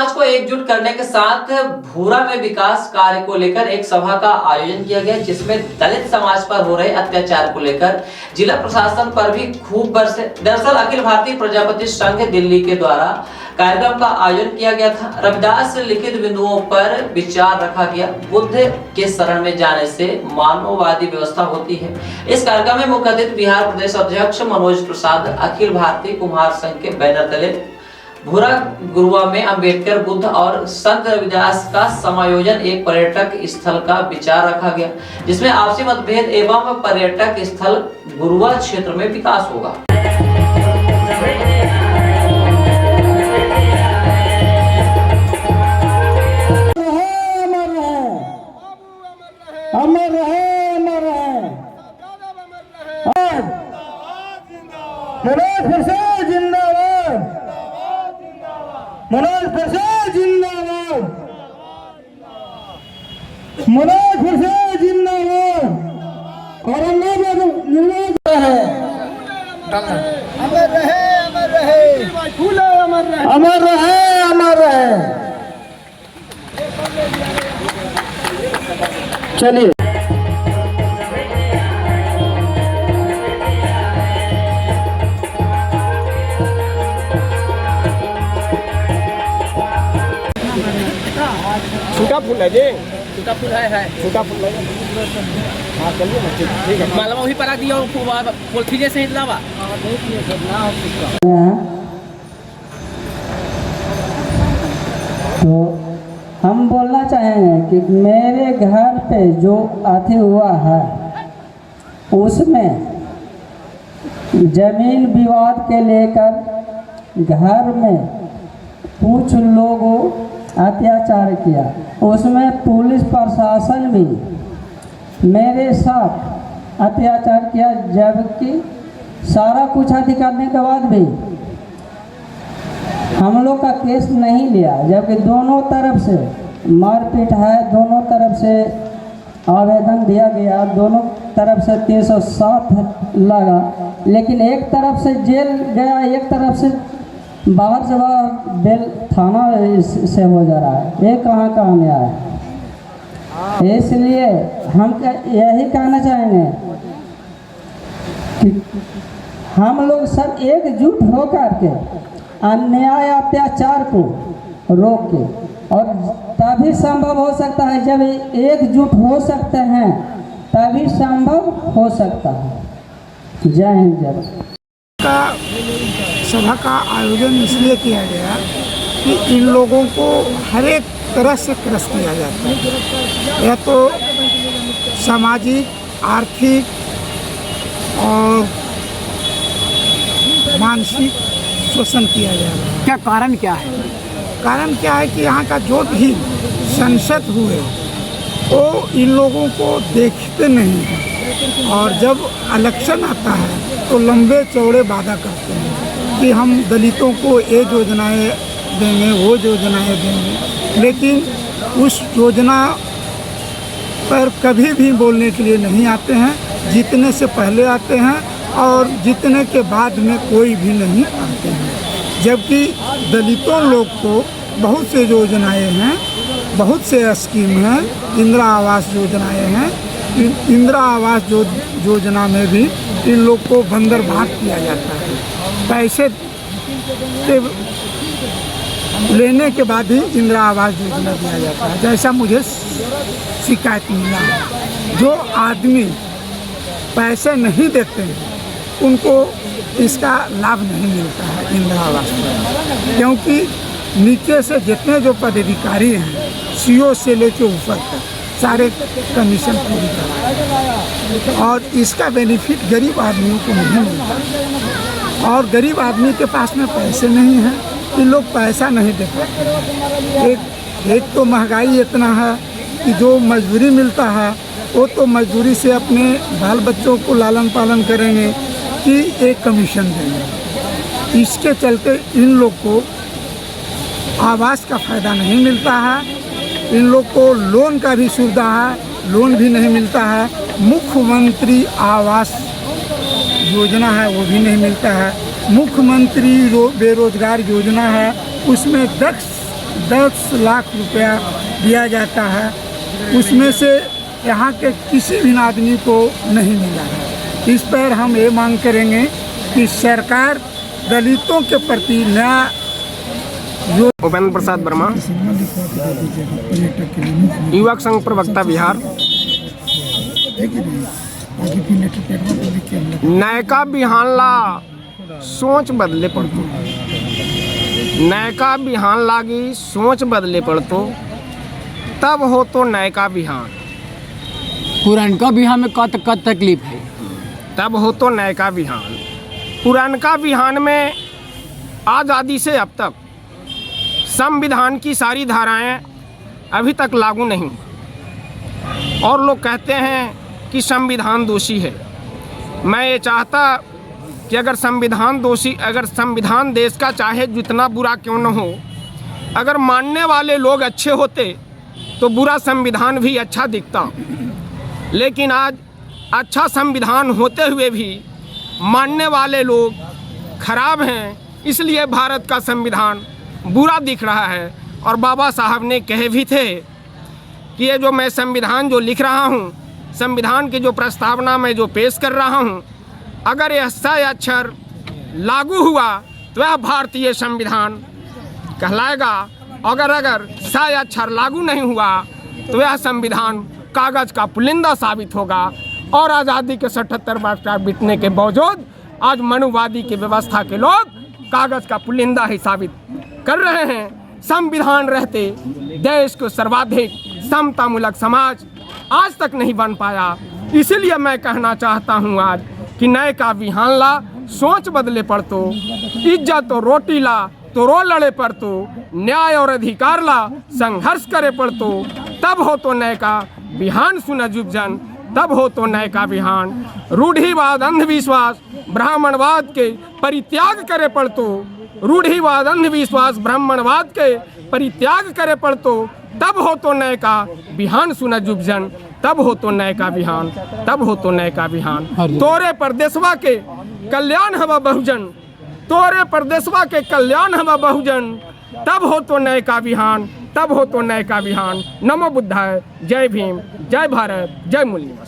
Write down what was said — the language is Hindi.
समाज को एकजुट करने के साथ भूरा में विकास कार्य को लेकर एक सभा का आयोजन किया गया, जिसमें दलित समाज पर हो रहे अत्याचार को लेकर जिला प्रशासन पर भी खूब बरसे। दरअसल अखिल भारतीय प्रजापति संघ दिल्ली के द्वारा कार्यक्रम का आयोजन किया गया था। रविदास लिखित बिंदुओं पर विचार रखा गया। बुद्ध के शरण में जाने से मानववादी व्यवस्था होती है। इस कार्यक्रम में मुख्य अतिथि बिहार प्रदेश अध्यक्ष मनोज प्रसाद, अखिल भारतीय कुम्हार संघ के बैनर तले भूरा गुरुआ में अंबेडकर, बुद्ध और संत रविदास का समायोजन एक पर्यटक स्थल का विचार रखा गया, जिसमें आपसी मतभेद एवं पर्यटक स्थल गुरुआ क्षेत्र में विकास होगा। अमर रहे, अमर रहे। मनोज प्रसाद जिंदाबाद, मनोज प्रसाद जिंदाबाद, मनोज प्रसाद जिंदाबाद। औरंगाबाद जिंदाबाद है। अमर रहे, अमर रहे, फूले अमर रहे, अमर रहे, अमर रहे। चलिए छोटा फूल है जी, छोटा फूल है छोटा फूल है। हाँ चलिए ना, ठीक है। मालवा वही परा दिया पोल्थी से ही लावा। तो हम बोलना चाहेंगे कि मेरे घर पे जो अति हुआ है उसमें जमीन विवाद के लेकर घर में कुछ लोगों अत्याचार किया। उसमें पुलिस प्रशासन भी मेरे साथ अत्याचार किया, जबकि सारा कुछ अधि करने के बाद भी हम लोग का केस नहीं लिया, जबकि दोनों तरफ से मारपीट है, दोनों तरफ से आवेदन दिया गया, दोनों तरफ से 307 लगा, लेकिन एक तरफ से जेल गया, एक तरफ से बाहर से बाहर बेल थाना से हो जा रहा है। ये कहाँ न्याय है? इसलिए हम यही कहना चाहेंगे कि हम लोग सब एकजुट होकर के अन्याय अत्याचार को रोक के, और तभी संभव हो सकता है, जब एकजुट हो सकते हैं तभी संभव हो सकता है। जय हिंद, जय। का सभा का आयोजन इसलिए किया गया कि इन लोगों को हर एक तरह से क्रश किया जाता है। यह तो सामाजिक, आर्थिक और मानसिक शोषण किया जा रहा है। क्या कारण क्या है? कारण क्या है कि यहाँ का जो भी सांसद हुए वो इन लोगों को देखते नहीं हैं, और जब इलेक्शन आता है तो लंबे चौड़े वादा करते हैं कि हम दलितों को ये योजनाएं देंगे, वो योजनाएं देंगे, लेकिन उस योजना पर कभी भी बोलने के लिए नहीं आते हैं। जीतने से पहले आते हैं और जीतने के बाद में कोई भी नहीं आते हैं। जबकि दलितों लोग को बहुत से योजनाएं हैं, बहुत से स्कीम हैं, इंदिरा आवास योजनाएं हैं। इंदिरा आवास योजना में भी इन लोग को बंदर भाग किया जाता है। पैसे के लेने के बाद ही इंदिरा आवास योजना दिया जाता है, जैसा मुझे शिकायत मिला है। जो आदमी पैसे नहीं देते हैं उनको इसका लाभ नहीं मिलता है इंदिरा आवास में, क्योंकि नीचे से जितने जो पदाधिकारी हैं, सीओ से लेके ऊपर तक सारे कमीशन पूरी करते, और इसका बेनिफिट गरीब आदमियों को नहीं मिलता, और गरीब आदमी के पास में पैसे नहीं हैं, ये लोग पैसा नहीं दे पाते। एक तो महंगाई इतना है कि जो मजदूरी मिलता है वो तो मजदूरी से अपने बाल बच्चों को लालन पालन करेंगे कि एक कमीशन देंगे। इसके चलते इन लोग को आवास का फ़ायदा नहीं मिलता है, इन लोग को लोन का भी सुविधा है, लोन भी नहीं मिलता है। मुख्यमंत्री आवास योजना है वो भी नहीं मिलता है। मुख्यमंत्री बेरोजगार योजना है, उसमें 10 10 लाख रुपया दिया जाता है, उसमें से यहाँ के किसी भी आदमी को नहीं मिला है। इस पर हम ये मांग करेंगे कि सरकार दलितों के प्रति नया उपेंद्र प्रसाद वर्मा, युवक संघ प्रवक्ता बिहार। नयका बिहान ला सोच बदले पड़तो, नयका बिहान लागी सोच बदले पड़तो, तब हो तो नयका बिहान। पुरानका बिहार में का तकलीफ है? तब हो तो नयका बिहान। पुरानका बिहान में आज़ादी से अब तक संविधान की सारी धाराएं अभी तक लागू नहीं, और लोग कहते हैं कि संविधान दोषी है। मैं ये चाहता कि अगर संविधान देश का चाहे जितना बुरा क्यों न हो, अगर मानने वाले लोग अच्छे होते तो बुरा संविधान भी अच्छा दिखता। लेकिन आज अच्छा संविधान होते हुए भी मानने वाले लोग खराब हैं, इसलिए भारत का संविधान बुरा दिख रहा है। और बाबा साहब ने कहे भी थे कि ये जो मैं संविधान जो लिख रहा हूँ, संविधान की जो प्रस्तावना मैं जो पेश कर रहा हूँ, अगर यह सही अक्षर लागू हुआ तो यह भारतीय संविधान कहलाएगा। अगर सही अक्षर लागू नहीं हुआ तो यह संविधान कागज़ का पुलिंदा साबित होगा। और आज़ादी के 77 वर्ष बीतने के बावजूद आज मनुवादी की व्यवस्था के लोग कागज़ का पुलिंदा ही साबित कर रहे हैं। संविधान रहते देश को सर्वाधिक समतामूलक समाज आज तक नहीं बन पाया। इसीलिए मैं कहना चाहता हूँ आज कि नए का बिहान ला सोच बदले पड़तो, इज्जत और रोटी ला तो रो लड़े पड़तो, न्याय और अधिकार ला संघर्ष करे पड़तो, तब हो तो नए का बिहान सुना जुब जन, तब हो तो नए का बिहान। रूढ़िवाद अंधविश्वास ब्राह्मणवाद के परित्याग करे पड़तो, रूढ़िवाद अंधविश्वास ब्राह्मणवाद के परित्याग करे पड़तो, तब हो तो नए का बिहान सुना जुब जन, तब हो तो नए का बिहान, तब हो तो नए का बिहान। तोरे परदेशवा के कल्याण हवा बहुजन, तोरे परदेशवा के कल्याण हवा बहुजन, तब हो तो नए का बिहान, तब हो तो नए का बिहान। नमो बुद्धाय, जय भीम, जय भारत, जय मूल्य।